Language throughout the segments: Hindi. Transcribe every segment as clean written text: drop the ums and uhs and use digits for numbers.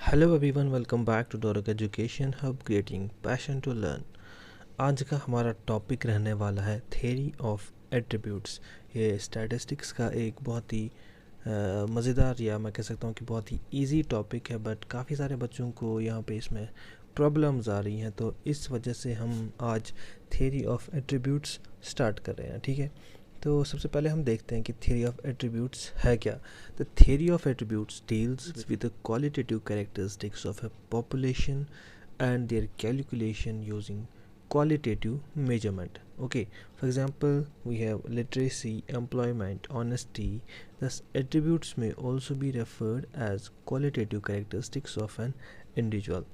Hello everyone, welcome back to डोरक education hub, creating passion to learn. आज का हमारा टॉपिक रहने वाला है थ्योरी ऑफ एट्रीब्यूट्स। ये स्टैटिस्टिक्स का एक बहुत ही मज़ेदार या मैं कह सकता हूँ कि बहुत ही इजी टॉपिक है, बट काफ़ी सारे बच्चों को यहाँ पे इसमें प्रॉब्लम्स आ रही हैं, तो इस वजह से हम आज थ्योरी ऑफ एट्रीब्यूट्स स्टार्ट कर रहे हैं। ठीक है, तो सबसे पहले हम देखते हैं कि थ्योरी ऑफ एट्रीब्यूट्स है क्या। The theory of attributes deals with the qualitative characteristics of a population and their calculation using qualitative measurement. Okay, for example, we have literacy, employment, honesty. Thus attributes may also be referred as qualitative characteristics of an individual.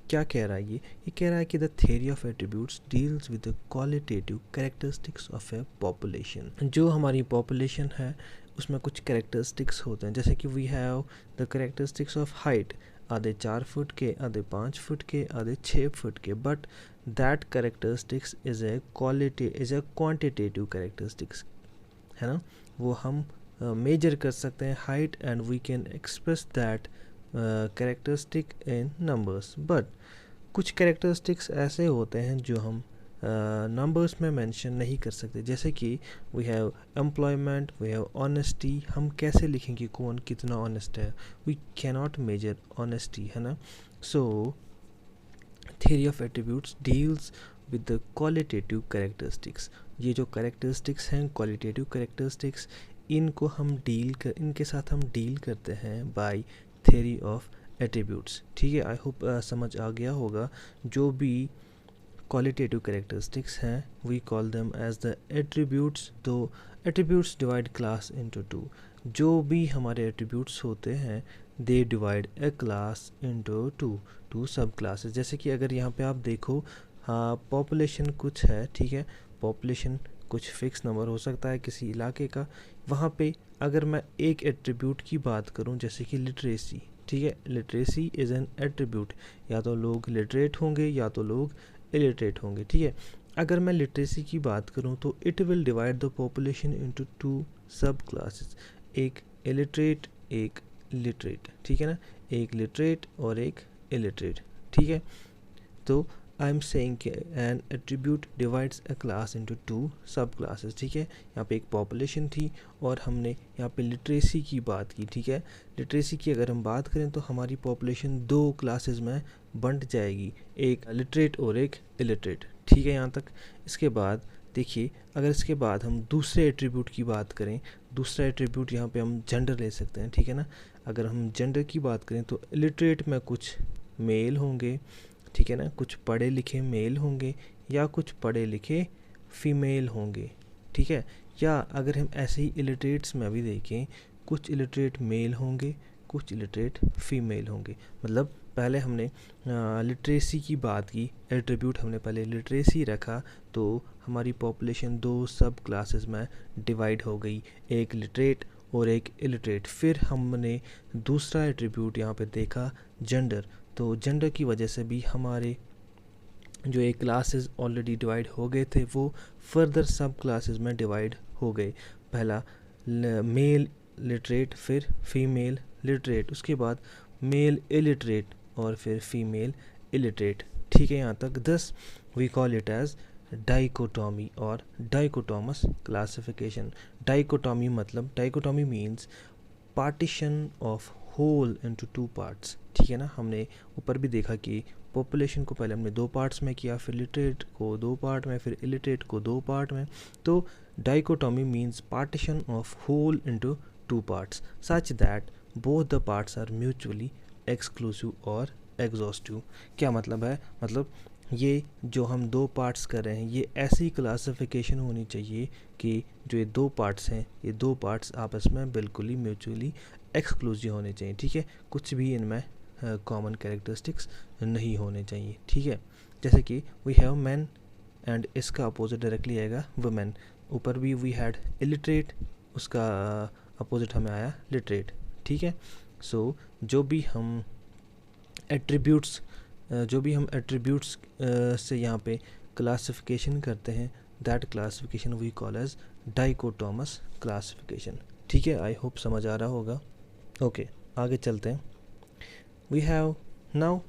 क्या कह रहा है ये कह रहा है कि the theory of attributes deals with the qualitative characteristics of A population. जो हमारी पॉपुलेशन है उसमें कुछ कैरेक्टरिस्टिक्स होते हैं, जैसे कि we have the characteristics of height, आधे 4 फुट के, आधे 5 फुट के, आधे 6 फुट के, but that characteristics is a quantitative characteristics, है ना। वो हम मेजर कर सकते हैं height, and we can express that characteristic in numbers. But कुछ कैरेक्टरिस्टिक्स ऐसे होते हैं जो हम नंबर्स में मेंशन नहीं कर सकते, जैसे कि we have employment, we have honesty. हम कैसे लिखेंगे कौन कितना ऑनेस्ट है, वी कैनॉट मेजर ऑनेस्टी, है ना। सो theory of attributes deals with the qualitative characteristics. ये जो कैरेक्टरिस्टिक्स हैं, क्वालिटेटिव कैरेक्टरिस्टिक्स, इनके साथ हम डील करते हैं बाय थ्योरी ऑफ एट्रीब्यूट्स। ठीक है, आई होप समझ आ गया होगा। जो भी क्वालिटेटिव कैरेक्टरिस्टिक्स हैं we call them as the attributes. दो attributes divide class into two. जो भी हमारे एट्रीब्यूट्स होते हैं they divide a class into two sub classes. जैसे कि अगर यहाँ पे आप देखो, हाँ, पॉपुलेशन कुछ है, ठीक है, पॉपुलेशन कुछ फिक्स नंबर हो सकता है किसी इलाके का। वहाँ पे अगर मैं एक एट्रीब्यूट की बात करूँ, जैसे कि लिटरेसी, ठीक है, लिटरेसी इज़ एन एट्रीब्यूट। या तो लोग लिटरेट होंगे या तो लोग इलिटरेट होंगे, ठीक है। अगर मैं लिटरेसी की बात करूँ तो it will divide the population into two sub classes, एक इलिटरेट एक लिटरेट, ठीक है ना, एक लिटरेट और एक इलिटरेट, ठीक है। तो आई एम सेइंग कि एन एट्रीब्यूट डिवाइड्स अ class into two sub classes, ठीक है। यहाँ पे एक पॉपुलेशन थी और हमने यहाँ पे लिटरेसी की बात की, ठीक है। लिटरेसी की अगर हम बात करें तो हमारी पॉपुलेशन दो क्लासेस में बंट जाएगी, एक लिटरेट और एक इलिटरेट, ठीक है, यहाँ तक। इसके बाद देखिए, अगर इसके बाद हम दूसरे एट्रीब्यूट की बात करें, दूसरा एट्रीब्यूट यहाँ पे हम जेंडर ले सकते हैं, ठीक है ना। अगर हम जेंडर की बात करें तो इलिटरेट में कुछ मेल होंगे, ठीक है ना, कुछ पढ़े लिखे मेल होंगे या कुछ पढ़े लिखे फीमेल होंगे, ठीक है। या अगर हम ऐसे ही इलिटरेट्स में भी देखें, कुछ इलिटरेट मेल होंगे, कुछ इलिटरेट फीमेल होंगे। मतलब पहले हमने लिटरेसी की बात की, एट्रीब्यूट हमने पहले लिटरेसी रखा, तो हमारी पॉपुलेशन दो सब क्लासेस में डिवाइड हो गई, एक लिटरेट और एक इलिटरेट। फिर हमने दूसरा एट्रीब्यूट यहाँ पे देखा, जेंडर। तो जेंडर की वजह से भी हमारे जो एक क्लासेस ऑलरेडी डिवाइड हो गए थे वो फर्दर सब क्लासेस में डिवाइड हो गए। पहला मेल लिटरेट, फिर फीमेल लिटरेट, उसके बाद मेल इलिटरेट और फिर फीमेल इलिटरेट, ठीक है, यहाँ तक। Thus we call it as dichotomy और डाइकोटोमस क्लासिफिकेशन। डाइकोटॉमी मतलब, dichotomy means partition of whole into two parts, ठीक है ना। हमने ऊपर भी देखा कि पॉपुलेशन को पहले हमने दो पार्ट्स में किया, फिर लिटरेट को दो पार्ट में, फिर इलिटरेट को दो पार्ट में। तो dichotomy means partition of whole into two parts such that both the parts are mutually exclusive और एग्जॉस्टिव। क्या मतलब है, मतलब ये जो हम दो पार्ट्स कर रहे हैं ये ऐसी क्लासिफिकेशन होनी चाहिए कि जो ये दो पार्ट्स हैं, ये दो पार्ट्स आपस में बिल्कुल ही म्यूचुअली एक्सक्लूसिव होने चाहिए, ठीक है। कुछ भी इनमें कॉमन कैरेक्टरिस्टिक्स नहीं होने चाहिए, ठीक है। जैसे कि वी हैव मैन एंड इसका अपोजिट डायरेक्टली आएगा वुमेन। ऊपर भी वी हैड इलिटरेट, उसका अपोजिट हमें आया लिटरेट, ठीक है। सो जो भी हम एट्रीब्यूट्स से यहाँ पे क्लासिफिकेशन करते हैं, that classification we call as dichotomous classification, ठीक है। आई होप समझ आ रहा होगा। ओके, आगे चलते हैं। We have now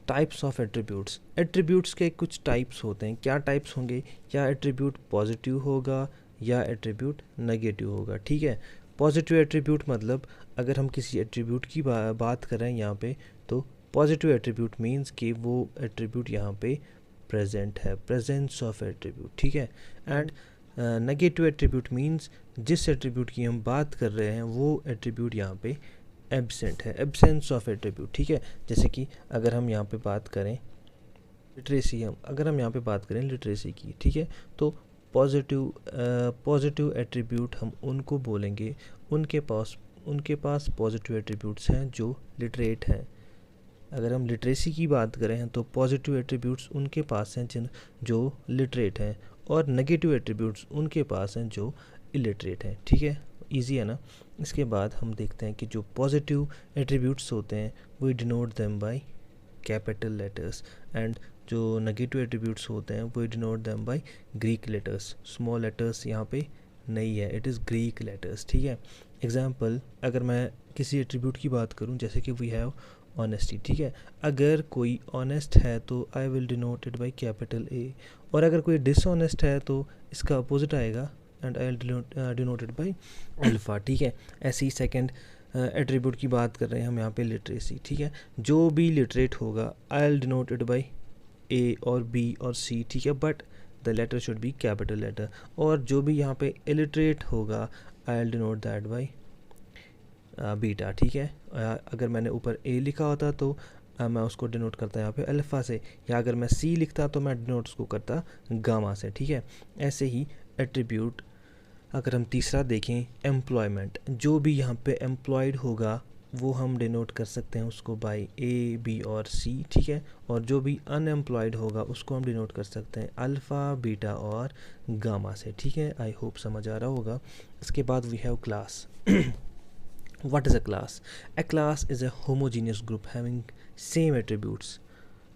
types of attributes. Attributes के कुछ टाइप्स होते हैं। क्या टाइप्स होंगे? या एट्रीब्यूट पॉजिटिव होगा या एट्रीब्यूट नेगेटिव होगा। ठीक है, पॉजिटिव एट्रीब्यूट मतलब अगर हम किसी एट्रीब्यूट की बात कर रहे हैं यहाँ पे, तो पॉजिटिव एट्रीब्यूट मीन्स कि वो एट्रीब्यूट यहाँ पे प्रेजेंट है, प्रेजेंस ऑफ एट्रीब्यूट। ठीक है, एंड नेगेटिव एट्रीब्यूट मीन्स जिस एट्रीब्यूट की हम बात कर रहे हैं वो एट्रीब्यूट यहाँ पे एब्सेंट है, एब्सेंस ऑफ एट्रीब्यूट। ठीक है, जैसे कि अगर हम यहाँ पे बात करें लिटरेसी, अगर हम यहाँ पे बात करें लिटरेसी की, ठीक है, तो पॉजिटिव एट्रीब्यूट हम उनको बोलेंगे उनके पास पॉजिटिव एट्रीब्यूट्स हैं जो लिटरेट हैं। अगर हम लिटरेसी की बात करें तो पॉजिटिव एट्रीब्यूट्स उनके पास हैं जो लिटरेट हैं, और नेगेटिव एट्रीब्यूट्स उनके पास हैं जो इलिटरेट हैं। ठीक है, ईजी है ना। इसके बाद हम देखते हैं कि जो पॉजिटिव एट्रीब्यूट्स होते हैं we denote them by capital letters, and जो नेगेटिव एट्रीब्यूट्स होते हैं we denote them by Greek letters. Small letters यहाँ पे नहीं है, इट इज़ ग्रीक लेटर्स। ठीक है, एग्जाम्पल अगर मैं किसी एट्रीब्यूट की बात करूँ, जैसे कि वी हैव ऑनेस्टी। ठीक है, अगर कोई ऑनेस्ट है तो I will denote it by capital A, और अगर कोई डिसऑनेस्ट है तो इसका अपोजिट आएगा and I will denote it bye alpha. ठीक है, ऐसे ही सेकेंड एट्रीब्यूट की बात कर रहे हैं हम यहाँ पे लिटरेसी। ठीक है, जो भी लिटरेट होगा I will denote it by A और बी और सी। ठीक है, but the letter should be capital letter. और जो भी यहाँ पे इलिटरेट होगा I will denote that by beta. ठीक है, अगर मैंने ऊपर ए लिखा होता तो मैं उसको डिनोट करता यहाँ पे अल्फ़ा से, या अगर मैं सी लिखता तो मैं डिनोट उसको करता गामा से। ठीक है, ऐसे ही एट्रीब्यूट अगर हम तीसरा देखें एम्प्लॉयमेंट, जो भी यहाँ पे एम्प्लॉयड होगा वो हम डिनोट कर सकते हैं उसको बाय ए बी और सी। ठीक है, और जो भी अनएम्प्लॉयड होगा उसको हम डिनोट कर सकते हैं अल्फ़ा बीटा और गामा से। ठीक है, आई होप समझ आ रहा होगा। इसके बाद we have class. What is a class? A class is a homogeneous group having same attributes.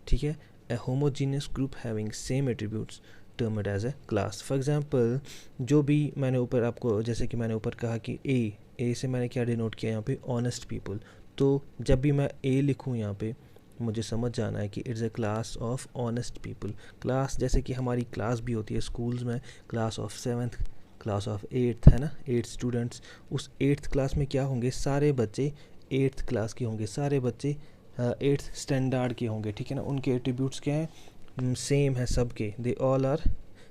ठीक है, a homogeneous group having same attributes termed as a class. For example, जो भी मैंने ऊपर आपको, जैसे कि मैंने ऊपर कहा कि ए से मैंने क्या डिनोट किया यहाँ पे ऑनेस्ट पीपल, तो जब भी मैं ए लिखूँ यहाँ पे मुझे समझ जाना है कि it's a class of honest people. Class जैसे कि हमारी क्लास भी होती है स्कूल्स में, class of 7th, class of 8th, है ना, 8 स्टूडेंट्स। उस 8th क्लास में क्या होंगे, सारे बच्चे 8th क्लास के होंगे, सारे बच्चे 8th स्टैंडर्ड के होंगे। ठीक है ना, उनके एट्रीब्यूट्स क्या हैं, सेम है सबके, they all are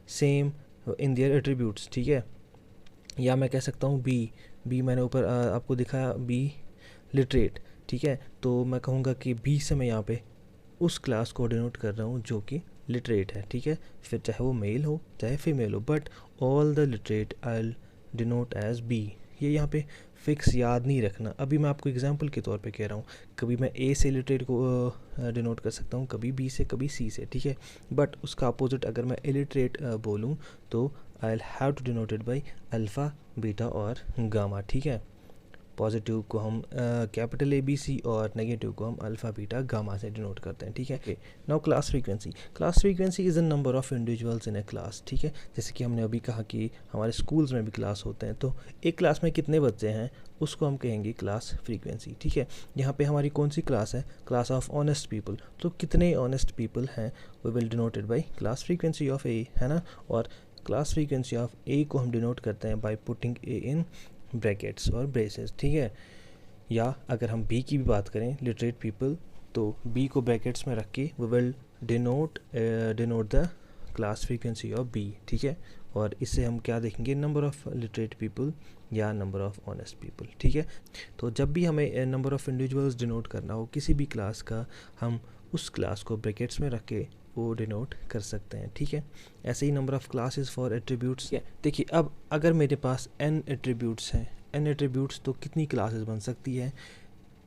same in their attributes. ठीक है, या मैं कह सकता हूँ बी मैंने ऊपर आपको दिखाया बी लिटरेट। ठीक है, तो मैं कहूँगा कि बी से मैं यहाँ पे उस क्लास को डिनोट कर रहा हूँ जो कि लिटरेट है। ठीक है, फिर चाहे वो मेल हो चाहे फीमेल हो, but all the literate I will denote as B. ये यहाँ पे फिक्स याद नहीं रखना, अभी मैं आपको एग्जांपल के तौर पे कह रहा हूँ। कभी मैं ए से लिटरेट को डिनोट कर सकता हूँ, कभी बी से, कभी सी से। ठीक है, बट उसका अपोजिट अगर मैं इलिटरेट बोलूँ तो I will have to denote it by alpha beta और गामा। ठीक है, पॉजिटिव को हम कैपिटल ए बी सी और नेगेटिव को हम अल्फ़ा बीटा गामा से डिनोट करते हैं। ठीक है, now class frequency. Class frequency is the number of individuals in A class. ठीक है, जैसे कि हमने अभी कहा कि हमारे स्कूल्स में भी क्लास होते हैं, तो एक क्लास में कितने बच्चे हैं उसको हम कहेंगे क्लास फ्रीक्वेंसी। ठीक है, यहाँ पे हमारी कौन सी क्लास है, क्लास ऑफ ऑनेस्ट पीपल, तो कितने ऑनेस्ट पीपल हैं we will denoted by class frequency of A, है ना। और क्लास फ्रीक्वेंसी ऑफ ए को हम डिनोट करते हैं by putting a in brackets और ब्रेसेस। ठीक है, या अगर हम बी की भी बात करें लिटरेट पीपल, तो बी को ब्रैकेट्स में रख के we will denote the class frequency of B. ठीक है, और इससे हम क्या देखेंगे, नंबर ऑफ़ लिटरेट पीपल या नंबर ऑफ़ ऑनेस्ट पीपल। ठीक है, तो जब भी हमें नंबर ऑफ़ इंडिविजुअल्स डिनोट करना हो किसी भी क्लास का, हम उस क्लास को ब्रैकेट्स में रख के वो डिनोट कर सकते हैं। ठीक है, ऐसे ही number of classes for attributes. देखिए, अब अगर मेरे पास n एट्रीब्यूट्स हैं, n एट्रीब्यूट्स, तो कितनी क्लासेस बन सकती है,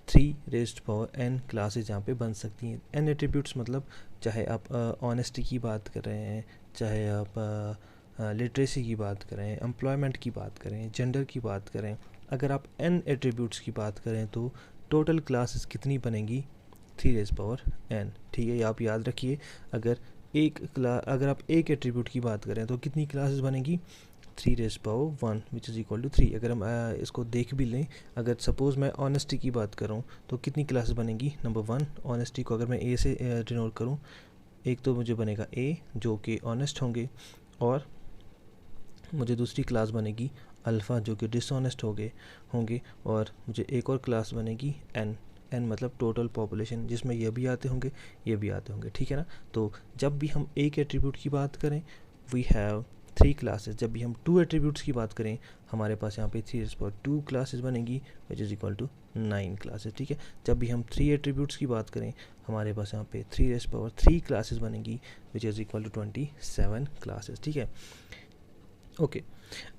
3n क्लासेस यहाँ पे बन सकती हैं। n एट्रीब्यूट्स मतलब चाहे आप ऑनेस्टी की बात कर रहे हैं, चाहे आप लिटरेसी की बात करें, एम्प्लॉयमेंट की बात करें, जेंडर की बात करें, अगर आप n एट्रीब्यूट्स की बात करें तो टोटल क्लासेस कितनी बनेंगी, 3n। ठीक है, ये आप याद रखिए। अगर आप एक एट्रीब्यूट की बात करें तो कितनी क्लासेस बनेंगी, 3^1 विच इज़ इक्वल टू 3। अगर हम इसको देख भी लें, अगर सपोज़ मैं ऑनेस्टी की बात करूँ तो कितनी क्लासेस बनेंगी? नंबर 1, ऑनेस्टी को अगर मैं ए से डिनोट करूँ, एक तो मुझे बनेगा ए जो कि ऑनेस्ट होंगे, और मुझे दूसरी क्लास बनेगी अल्फ़ा जो कि डिसऑनेस्ट होंगे, और मुझे एक और क्लास बनेगी एन मतलब टोटल पॉपुलेशन, जिसमें ये भी आते होंगे, ये भी आते होंगे, ठीक है ना। तो जब भी हम एक एट्रीब्यूट की बात करें, वी हैव 3 क्लासेस। जब भी हम 2 एट्रीब्यूट्स की बात करें, हमारे पास यहाँ पे 3^2 क्लासेस बनेगी which is equal to 9 classes, ठीक है। जब भी हम 3 एट्रीब्यूट्स की बात करें, हमारे पास यहाँ पे 3^3 क्लासेस बनेगी which is equal to 27 classes, ठीक है। ओके,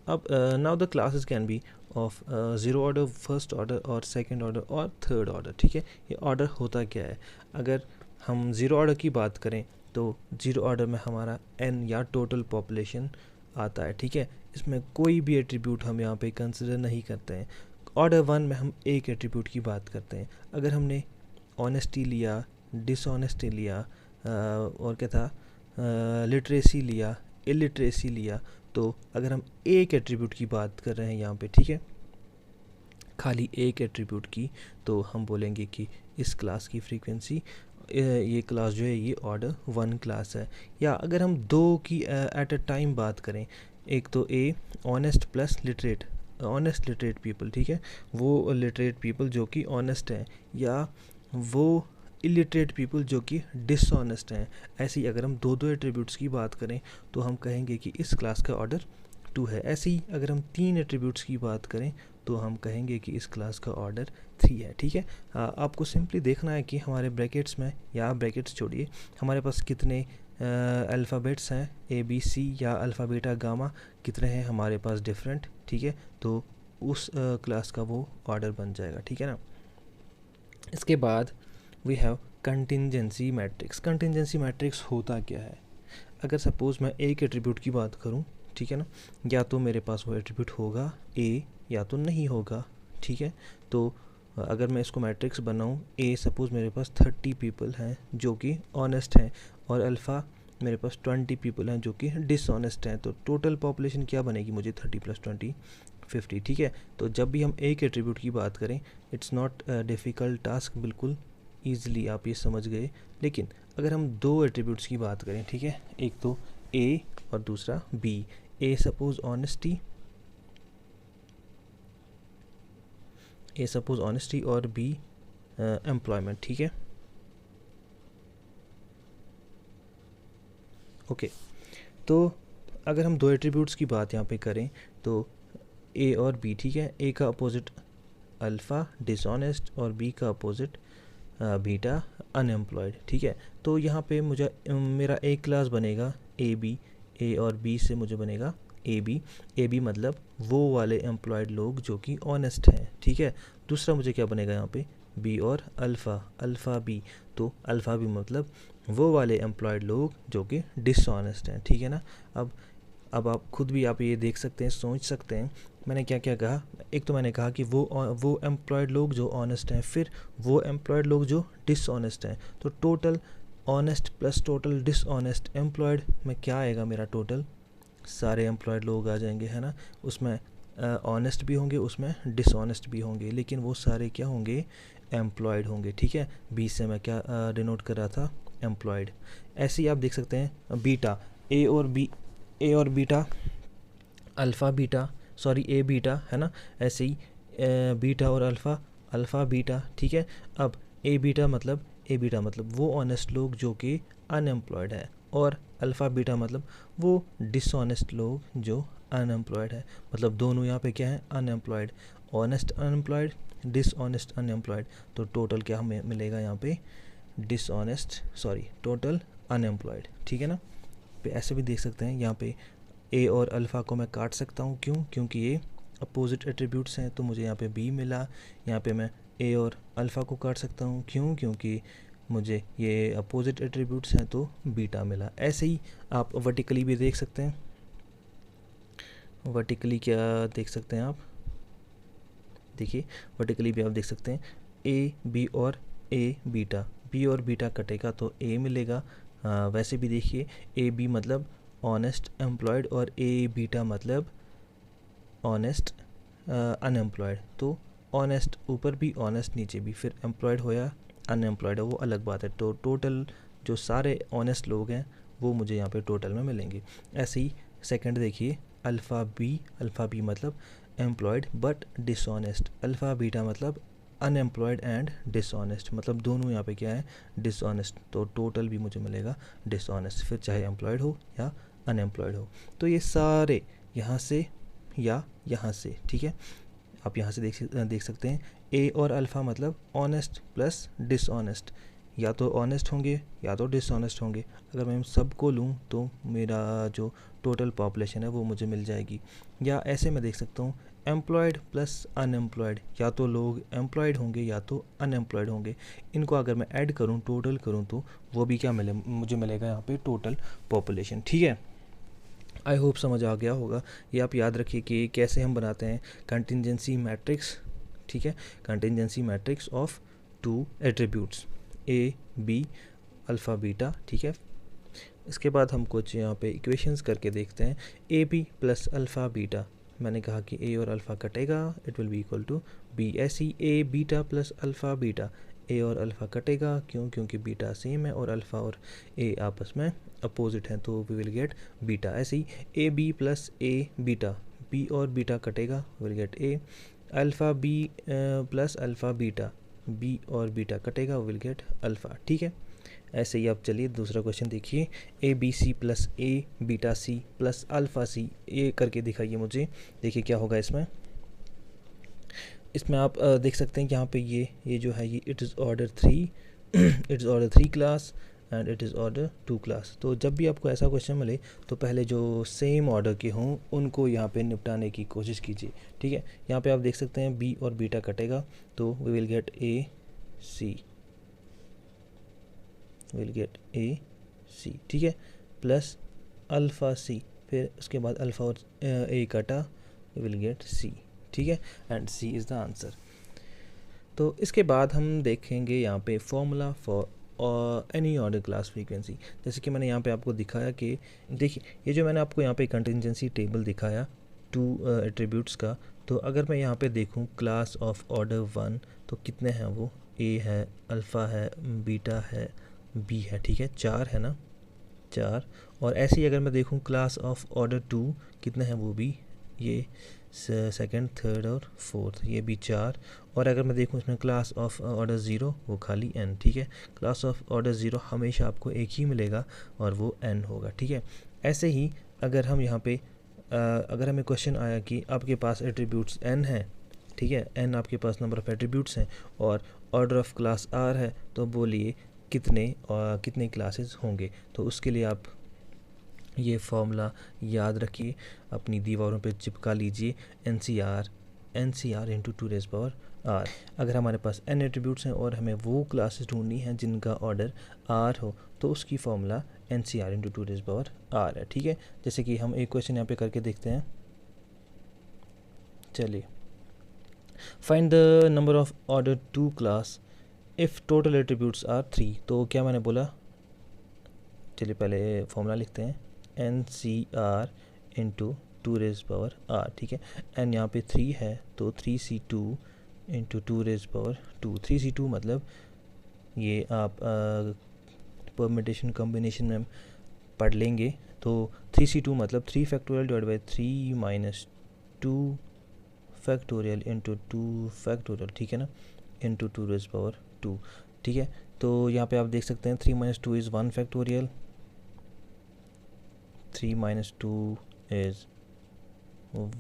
अब now the classes can be of 0 order, first order और सेकंड ऑर्डर और थर्ड ऑर्डर, ठीक है। ये ऑर्डर होता क्या है? अगर हम 0 ऑर्डर की बात करें तो 0 ऑर्डर में हमारा n या टोटल पॉपुलेशन आता है, ठीक है। इसमें कोई भी एट्रीब्यूट हम यहाँ पे कंसिडर नहीं करते हैं। ऑर्डर 1 में हम एक एट्रीब्यूट की बात करते हैं। अगर हमने ऑनेस्टी लिया, डिसऑनेस्टी लिया, और क्या था, लिटरेसी लिया, इलिटरेसी लिया, तो अगर हम एक एट्रीब्यूट की बात कर रहे हैं यहाँ पे, ठीक है, खाली एक एट्रीब्यूट की, तो हम बोलेंगे कि इस क्लास की फ्रीक्वेंसी, ये क्लास जो है ये ऑर्डर 1 क्लास है। या अगर हम 2 की एट अ टाइम बात करें, एक तो A honest plus literate, honest literate people, ठीक है, वो लिटरेट पीपल जो कि ऑनेस्ट हैं, या वो इलिटरेट पीपल जो कि डिसऑनेस्ट हैं। ऐसे ही अगर हम 2 एट्रीब्यूट्स की बात करें तो हम कहेंगे कि इस क्लास का ऑर्डर 2 है। ऐसे ही अगर हम 3 एट्रीब्यूट्स की बात करें तो हम कहेंगे कि इस क्लास का ऑर्डर 3 है, ठीक है। आपको सिंपली देखना है कि हमारे ब्रैकेट्स में, या ब्रैकेट्स छोड़िए, हमारे पास कितने अल्फ़ाबेट्स हैं, ABC या अल्फ़ा बीटा गामा, कितने हैं हमारे पास डिफरेंट, ठीक है। तो उस क्लास का वो ऑर्डर बन जाएगा, ठीक है ना। इसके बाद we have contingency matrix. Contingency matrix होता क्या है? अगर सपोज़ मैं एक एट्रीब्यूट की बात करूं, ठीक है ना, या तो मेरे पास वो एट्रीब्यूट होगा ए या तो नहीं होगा, ठीक है। तो अगर मैं इसको मैट्रिक्स बनाऊं, ए सपोज़ मेरे पास 30 पीपल हैं जो कि ऑनेस्ट हैं, और अल्फ़ा मेरे पास 20 पीपल हैं जो कि डिसऑनेस्ट हैं, तो टोटल पॉपुलेशन क्या बनेगी मुझे? 30 + 20 50, ठीक है। तो जब भी हम एक एट्रीब्यूट की बात करें, इट्स नॉट डिफ़िकल्ट टास्क, बिल्कुल ईज़िली आप ये समझ गए। लेकिन अगर हम 2 एट्रीब्यूट्स की बात करें, ठीक है, एक तो ए और दूसरा बी। ए सपोज़ ऑनेस्टी और बी एम्प्लॉयमेंट, ठीक है। ओके, तो अगर हम 2 एट्रीब्यूट्स की बात यहाँ पे करें तो ए और बी, ठीक है, ए का अपोजिट अल्फ़ा डिसऑनेस्ट और बी का अपोजिट बीटा अनएम्प्लॉयड, ठीक है। तो यहाँ पे मुझे मेरा एक क्लास बनेगा ए बी, ए और बी से मुझे बनेगा ए बी मतलब वो वाले एम्प्लॉयड लोग जो कि ऑनेस्ट हैं, ठीक है। दूसरा मुझे क्या बनेगा यहाँ पे? बी और अल्फ़ा बी, तो अल्फ़ा बी मतलब वो वाले एम्प्लॉयड लोग जो कि डिसऑनेस्ट हैं, ठीक है ना। अब आप खुद भी आप ये देख सकते हैं, सोच सकते हैं मैंने क्या क्या कहा। एक तो मैंने कहा कि वो एम्प्लॉयड लोग जो ऑनेस्ट हैं, फिर वो एम्प्लॉयड लोग जो डिसऑनेस्ट हैं, तो total honest plus total dishonest employed में क्या आएगा? मेरा टोटल सारे एम्प्लॉयड लोग आ जाएंगे, है ना। उसमें ऑनेस्ट भी होंगे, उसमें डिसऑनेस्ट भी होंगे, लेकिन वो सारे क्या होंगे? एम्प्लॉयड होंगे, ठीक है। बी से मैं क्या डिनोट कर रहा था? एम्प्लॉयड। ऐसे ही आप देख सकते हैं बीटा, ए और बीटा, अल्फ़ा बीटा, सॉरी ए बीटा, है ना। ऐसे ही बीटा और अल्फ़ा बीटा, ठीक है। अब ए बीटा मतलब वो ऑनेस्ट लोग जो कि अनएम्प्लॉयड है, और अल्फ़ा बीटा मतलब वो डिसऑनेस्ट लोग जो अनएम्प्लॉयड है। मतलब दोनों यहाँ पे क्या है? Unemployed, honest unemployed, dishonest unemployed. तो टोटल क्या हमें मिलेगा यहाँ पे? टोटल अनएम्प्लॉयड, ठीक है ना। पे ऐसे भी देख सकते हैं यहाँ पे ए और अल्फ़ा को मैं काट सकता हूँ, क्यों? क्योंकि ये अपोजिट एट्रीब्यूट्स हैं, तो मुझे यहाँ पे बी मिला। यहाँ पे मैं ए और अल्फ़ा को काट सकता हूँ, क्यों? क्योंकि मुझे ये अपोजिट एट्रीब्यूट्स हैं, तो बीटा मिला। ऐसे ही आप वर्टिकली भी देख सकते हैं। वर्टिकली क्या देख सकते हैं आप? देखिए, वर्टिकली भी आप देख सकते हैं ए बी और ए बीटा, बी और बीटा कटेगा तो ए मिलेगा। वैसे भी देखिए, ए बी मतलब ऑनेस्ट एम्प्लॉयड और ए बीटा मतलब ऑनेस्ट, अनएम्प्लॉयड। तो ऑनेस्ट ऊपर भी, ऑनेस्ट नीचे भी, फिर एम्प्लॉयड हो या अनएम्प्लॉयड हो वो अलग बात है। तो टोटल जो सारे ऑनेस्ट लोग हैं वो मुझे यहाँ पे टोटल में मिलेंगे। ऐसे ही सेकंड देखिए, अल्फ़ा बी मतलब employed but dishonest, alpha beta मतलब अनएम्प्लॉयड एंड डिसऑनेस्ट, मतलब दोनों यहाँ पे क्या है, डिसऑनेस्ट। तो टोटल भी मुझे मिलेगा डिसऑनेस्ट, फिर चाहे एम्प्लॉयड हो या अनएम्प्लॉयड हो। तो ये सारे यहाँ से या यहाँ से, ठीक है, आप यहाँ से देख सकते हैं। ए और अल्फ़ा मतलब ऑनेस्ट प्लस डिसऑनेस्ट, या तो ऑनेस्ट होंगे या तो डिसऑनेस्ट होंगे। अगर मैं सबको लूँ तो मेरा जो टोटल पॉपुलेशन है वो मुझे मिल जाएगी। या ऐसे मैं देख सकता हूँ, एम्प्लॉयड प्लस अनएम्प्लॉयड, या तो लोग एम्प्लॉयड होंगे या तो अनएम्प्लॉयड होंगे। इनको अगर मैं ऐड करूँ, टोटल करूँ, तो वो भी क्या मुझे मिलेगा यहाँ पे टोटल पॉपुलेशन, ठीक है। आई होप समझ आ गया होगा। ये आप याद रखिए कि कैसे हम बनाते हैं कंटिंजेंसी मैट्रिक्स, ठीक है, contingency matrix of two attributes A B alpha beta, ठीक है। इसके बाद हम कुछ यहाँ पे इक्वेशंस करके देखते हैं। A B plus alpha beta, मैंने कहा कि ए और अल्फ़ा कटेगा, it will be equal to B. ऐसी A beta plus alpha beta, A और अल्फ़ा कटेगा, क्योंकि बीटा सेम है और अल्फ़ा और ए आपस में अपोजिट हैं, तो वी विल गेट बीटा। ऐसे ही A B plus A beta, B और बीटा कटेगा, will get A. Alpha B plus alpha beta, B और बीटा कटेगा, विल गेट अल्फ़ा, ठीक है। ऐसे ही आप चलिए दूसरा क्वेश्चन देखिए, A B C plus A beta C plus alpha C, ये करके दिखाइए मुझे। देखिए क्या होगा इसमें आप देख सकते हैं कि यहाँ पे ये जो है ये it is order 3 it is order 3 class and it is order 2 class. तो जब भी आपको ऐसा क्वेश्चन मिले तो पहले जो सेम ऑर्डर के हों उनको यहाँ पे निपटाने की कोशिश कीजिए, ठीक है। यहाँ पे आप देख सकते हैं बी और बीटा कटेगा, तो we will get A C, will get A C, ठीक है, प्लस अल्फ़ा सी, फिर उसके बाद अल्फ़ा और ए कटा, विल गेट सी, ठीक है, and C is the answer. तो इसके बाद हम देखेंगे यहाँ पे formula for any order class frequency. जैसे कि मैंने यहाँ पे आपको दिखाया कि देखिए ये जो मैंने आपको यहाँ पे कंटिंजेंसी टेबल दिखाया टू एट्रीब्यूट्स का, तो अगर मैं यहाँ पे देखूँ क्लास ऑफ ऑर्डर 1 तो कितने हैं वो, ए है, अल्फ़ा है, बीटा है, बी है, ठीक है, 4 है ना, 4। और ऐसे ही अगर मैं देखूँ क्लास ऑफ ऑर्डर 2 कितने हैं, वो भी ये सेकंड, थर्ड और फोर्थ, ये भी 4। और अगर मैं देखूँ इसमें क्लास ऑफ ऑर्डर 0 वो खाली n, ठीक है। क्लास ऑफ ऑर्डर 0 हमेशा आपको एक ही मिलेगा और वो n होगा, ठीक है। ऐसे ही अगर हम यहाँ पे अगर हमें क्वेश्चन आया कि आपके पास एट्रीब्यूट्स n हैं, ठीक है, n आपके पास नंबर ऑफ़ एट्रीब्यूट्स हैं और ऑर्डर ऑफ क्लास r है, तो बोलिए कितने क्लासेस होंगे। तो उसके लिए आप ये फॉर्मूला याद रखिए, अपनी दीवारों पे चिपका लीजिए, n C r into 2 raise power r. अगर हमारे पास n एट्रीब्यूट्स हैं और हमें वो क्लासेस ढूंढनी है जिनका ऑर्डर r हो, तो उसकी formula n C r into 2 raise power r है, ठीक है। जैसे कि हम एक क्वेश्चन यहाँ पे करके देखते हैं। चलिए, find the number of order 2 class if total attributes are 3। तो क्या मैंने बोला, चलिए पहले फॉर्मूला लिखते हैं, n C r into 2 raise power r, ठीक है। एन यहाँ पे 3 है तो 3c2 into 2 raise power 2। 3c2 मतलब ये आप परमिटेशन कॉम्बिनेशन में पढ़ लेंगे, तो 3c2 मतलब 3 factorial divide by 3 minus 2 factorial into 2 factorial, ठीक है ना, इंटू 2 रेज़ पावर 2, ठीक है। तो यहाँ पे आप देख सकते हैं 3 minus 2 is 1 factorial, 3 minus 2 is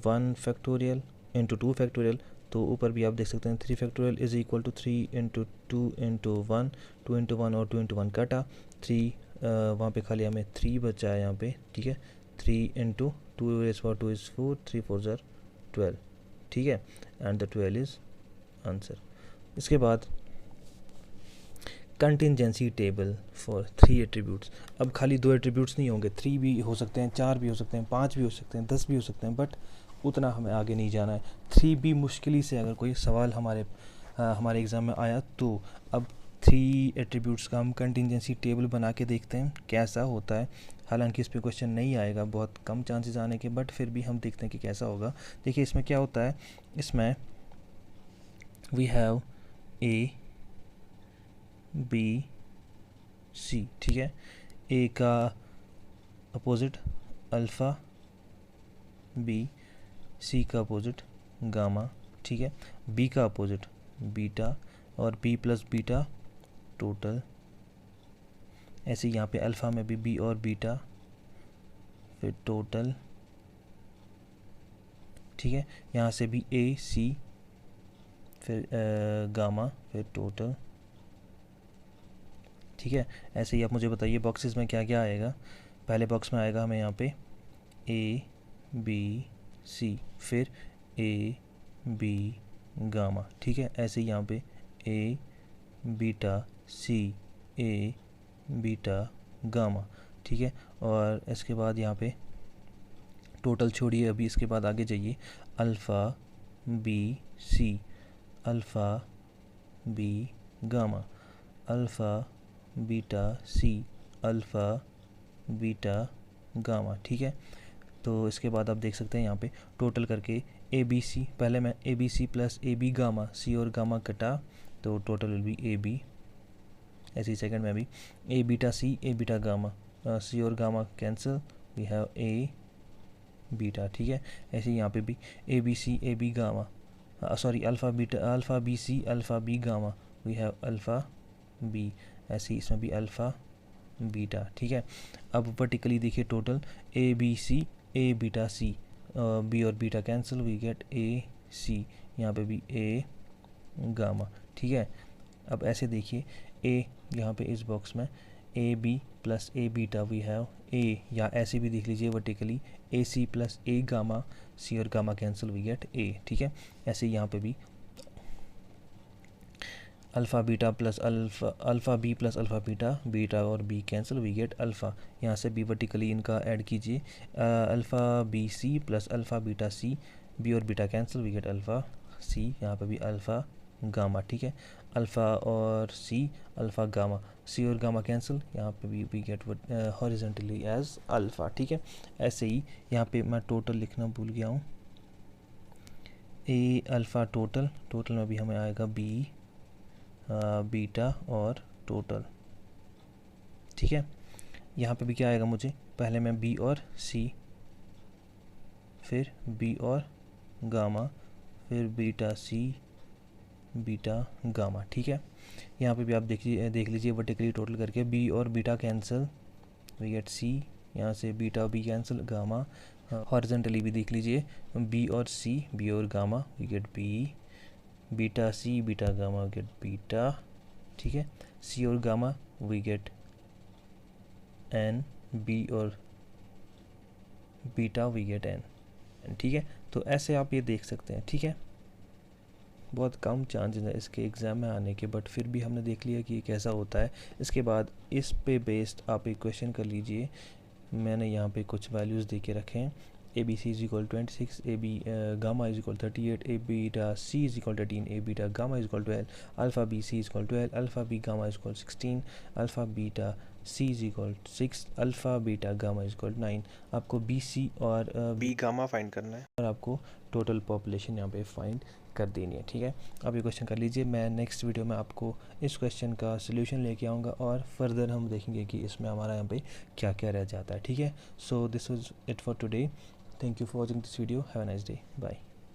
1 factorial into 2 factorial. तो ऊपर भी आप देख सकते हैं 3 factorial is equal to 3 into 2 into 1, 2 into 1 और 2 इंटू 1 काटा, 3 वहाँ पे खाली हमें 3 बचा है यहाँ पे, ठीक है। 3 इंटू 2 रेज़ पावर 2 इज़ 4, 3 4 ज़ार 12, ठीक है, एंड द 12 इज़ आंसर। इसके बाद कंटिंजेंसी टेबल फॉर 3 एट्रीब्यूट्स। अब खाली 2 एट्रीब्यूट्स नहीं होंगे, 3 भी हो सकते हैं, 4 भी हो सकते हैं, 5 भी हो सकते हैं, 10 भी हो सकते हैं, बट उतना हमें आगे नहीं जाना है। 3 भी मुश्किल से अगर कोई सवाल हमारे एग्ज़ाम में आया तो अब थ्री एट्रीब्यूट्स का हम कंटिजेंसी टेबल बना के देखते हैं कैसा होता है। हालांकि इस पे क्वेश्चन नहीं आएगा, बहुत कम चांसेस आने के, बट फिर भी हम देखते हैं कि कैसा होगा। देखिए इसमें क्या होता है, इसमें we have A B C, ठीक है। ए का अपोजिट अल्फ़ा, बी, सी का अपोजिट गामा, ठीक है। बी का अपोजिट बीटा और बी प्लस बीटा टोटल। ऐसे यहाँ पे अल्फ़ा में भी बी और बीटा, फिर टोटल, ठीक है। यहाँ से भी ए सी, फिर गामा, फिर टोटल, ठीक है। ऐसे ही आप मुझे बताइए बॉक्सेस में क्या क्या आएगा। पहले बॉक्स में आएगा हमें यहाँ पे ए बी सी, फिर ए बी गामा, ठीक है। ऐसे ही यहाँ पे ए beta C, A beta gamma, ठीक है। और इसके बाद यहाँ पे टोटल छोड़िए, अभी इसके बाद आगे जाइए, alpha B C, alpha B gamma, alpha beta C, alpha beta gamma, ठीक है। तो इसके बाद आप देख सकते हैं यहाँ पे टोटल करके ए बी सी, पहले मैं A B C plus A B gamma, C और गामा कटा तो total will be A B. ऐसे ही सेकंड में भी A beta C, A beta gamma, C और gamma cancel, we have A beta, ठीक है। ऐसे ही यहाँ पे भी A B C, A B gamma, sorry alpha beta, alpha B C, alpha B gamma, we have alpha B. ऐसे ही इसमें भी अल्फ़ा बीटा, ठीक है। अब वर्टिकली देखिए total A B C, A beta C, B और beta cancel, we get A C, यहाँ पे भी ए गामा, ठीक है। अब ऐसे देखिए ए यहाँ पे इस बॉक्स में A B plus A beta we have A, या ऐसे भी देख लीजिए vertically A C plus A gamma, C और gamma cancel, we get A, ठीक है। ऐसे यहाँ पे भी alpha beta plus alpha B plus alpha beta, beta और B cancel, we get alpha. यहाँ से भी वर्टिकली इनका ऐड कीजिए, alpha B C plus alpha beta C, B और beta cancel, we get alpha सी। यहाँ पे भी अल्फ़ा गामा, ठीक है। अल्फ़ा और सी, अल्फ़ा गामा, सी और गामा कैंसिल, यहाँ पे भी we get horizontally as alpha, ठीक है। ऐसे ही यहाँ पे मैं टोटल लिखना भूल गया हूँ, ए अल्फ़ा टोटल, टोटल में भी हमें आएगा बी बीटा और टोटल, ठीक है। यहाँ पे भी क्या आएगा मुझे, पहले मैं बी और सी, फिर बी और गामा, फिर बीटा सी, बीटा गामा, ठीक है। यहाँ पे भी आप देख लीजिए वर्टिकली टोटल करके बी और beta cancel, we get C. यहाँ से beta B cancel, gamma. Horizontally भी देख लीजिए बी और सी, बी और gamma, we get B, beta C, beta gamma, we get beta, ठीक है। सी और gamma we get N, B और बीटा वी गेट एन, ठीक है। तो ऐसे आप ये देख सकते हैं, ठीक है। बहुत कम चांसेस है इसके एग्ज़ाम में आने के, बट फिर भी हमने देख लिया कि ये कैसा होता है। इसके बाद इस पे बेस्ड आप एक क्वेश्चन कर लीजिए। मैंने यहाँ पे कुछ वैल्यूज़ दे के रखे हैं, A B C is equal 26, A B gamma is equal 38, A beta C is equal 13, A beta gamma is equal 12, alpha B C is equal 12, alpha B gamma is equal 16, alpha beta C is equal 6, alpha beta gamma is equal 9। आपको बी सी और बी गामा फाइंड करना है और आपको टोटल पॉपुलेशन यहाँ पे फाइंड कर देनी है, ठीक है। अब ये क्वेश्चन कर लीजिए, मैं नेक्स्ट वीडियो में आपको इस क्वेश्चन का सोल्यूशन लेके आऊँगा और फर्दर हम देखेंगे कि इसमें हमारा यहाँ पे क्या क्या रह जाता है, ठीक है। So this was it for today, thank you for watching this video, have a nice day, bye.